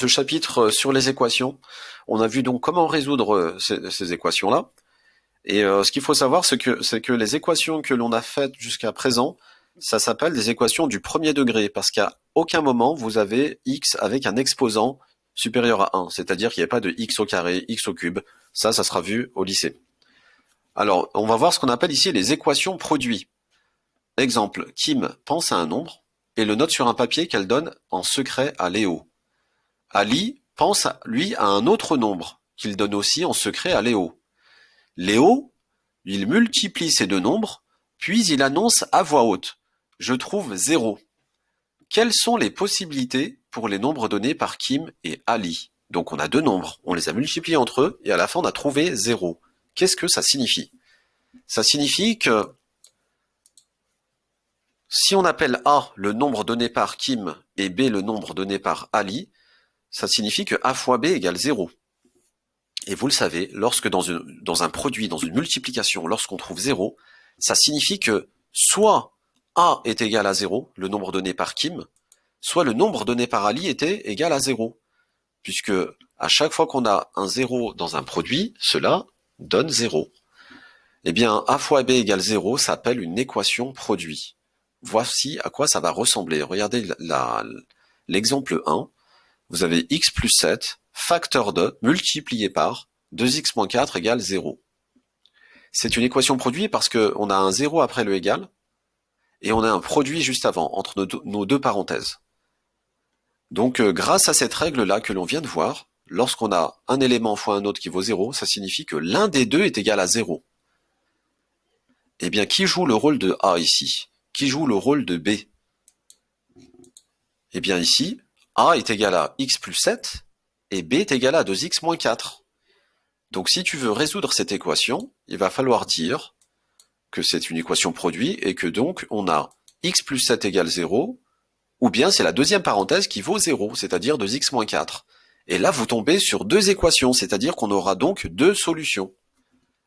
Ce chapitre sur les équations, on a vu donc comment résoudre ces équations-là. Et ce qu'il faut savoir, c'est que les équations que l'on a faites jusqu'à présent, ça s'appelle des équations du premier degré, parce qu'à aucun moment vous avez x avec un exposant supérieur à 1, c'est-à-dire qu'il n'y a pas de x au carré, x au cube. Ça sera vu au lycée. Alors, on va voir ce qu'on appelle ici les équations produits. Exemple, Kim pense à un nombre et le note sur un papier qu'elle donne en secret à Léo. Ali pense, lui, à un autre nombre qu'il donne aussi en secret à Léo. Léo, il multiplie ces deux nombres, puis il annonce à voix haute « Je trouve 0 ». Quelles sont les possibilités pour les nombres donnés par Kim et Ali? Donc on a deux nombres, on les a multipliés entre eux, et à la fin on a trouvé 0. Qu'est-ce que ça signifie? Ça signifie que si on appelle A le nombre donné par Kim et B le nombre donné par Ali, ça signifie que A fois B égale 0. Et vous le savez, lorsque dans un produit, dans une multiplication, lorsqu'on trouve 0, ça signifie que soit A est égal à 0, le nombre donné par Kim, soit le nombre donné par Ali était égal à 0. Puisque à chaque fois qu'on a un 0 dans un produit, cela donne 0. Eh bien, A fois B égale 0 s'appelle une équation produit. Voici à quoi ça va ressembler. Regardez l'exemple 1. Vous avez x plus 7, facteur de, multiplié par 2x moins 4 égale 0. C'est une équation produit parce qu'on a un 0 après le égal, et on a un produit juste avant, entre nos deux parenthèses. Donc, grâce à cette règle-là que l'on vient de voir, lorsqu'on a un élément fois un autre qui vaut 0, ça signifie que l'un des deux est égal à 0. Eh bien, qui joue le rôle de A ici? Qui joue le rôle de B? Eh bien, ici, A est égal à x plus 7 et B est égal à 2x moins 4. Donc, si tu veux résoudre cette équation, il va falloir dire que c'est une équation produit et que donc on a x plus 7 égale 0, ou bien c'est la deuxième parenthèse qui vaut 0, c'est-à-dire 2x moins 4. Et là, vous tombez sur deux équations, c'est-à-dire qu'on aura donc deux solutions.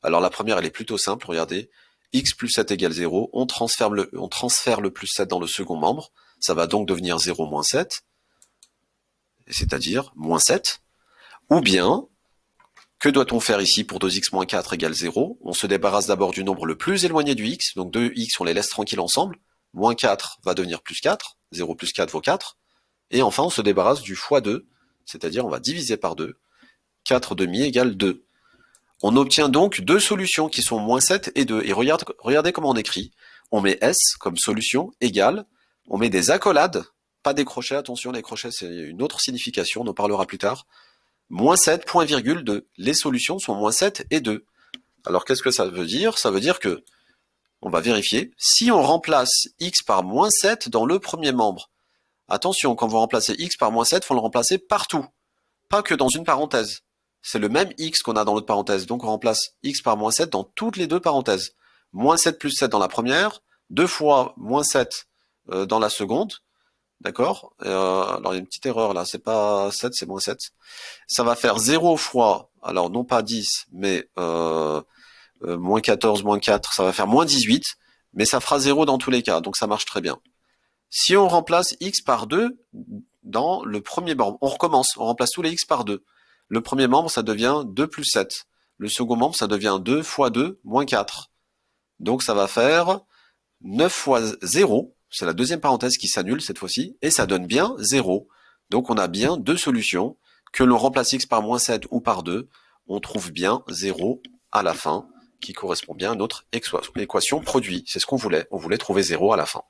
Alors la première, elle est plutôt simple, regardez. X plus 7 égale 0, on transfère le plus 7 dans le second membre, ça va donc devenir 0 moins 7, c'est-à-dire moins 7. Ou bien, que doit-on faire ici pour 2x moins 4 égale 0? On se débarrasse d'abord du nombre le plus éloigné du x, donc 2x, on les laisse tranquilles ensemble. Moins 4 va devenir plus 4, 0 plus 4 vaut 4. Et enfin, on se débarrasse du fois 2, c'est-à-dire on va diviser par 2. 4 demi égale 2. On obtient donc deux solutions qui sont moins 7 et 2. Et regardez comment on écrit. On met S comme solution égale, on met des accolades, pas des crochets, attention, les crochets c'est une autre signification, on en parlera plus tard. Moins 7, point virgule 2. Les solutions sont moins 7 et 2. Alors qu'est-ce que ça veut dire? Ça veut dire que, on va vérifier, si on remplace x par moins 7 dans le premier membre, attention, quand vous remplacez x par moins 7, il faut le remplacer partout, pas que dans une parenthèse. C'est le même x qu'on a dans l'autre parenthèse, donc on remplace x par moins 7 dans toutes les deux parenthèses. Moins 7 plus 7 dans la première, 2 fois moins 7 dans la seconde, d'accord? Alors il y a une petite erreur là, c'est pas 7, c'est moins 7. Ça va faire 0 fois, alors non pas 10, mais moins 14, moins 4, ça va faire moins 18, mais ça fera 0 dans tous les cas, donc ça marche très bien. Si on remplace x par 2 dans le premier membre, on recommence, on remplace tous les x par 2. Le premier membre, ça devient 2 plus 7. Le second membre, ça devient 2 fois 2, moins 4. Donc ça va faire 9 fois 0, c'est la deuxième parenthèse qui s'annule cette fois-ci, et ça donne bien 0. Donc on a bien deux solutions, que l'on remplace x par moins 7 ou par 2, on trouve bien 0 à la fin, qui correspond bien à notre équation produit. C'est ce qu'on voulait, on voulait trouver 0 à la fin.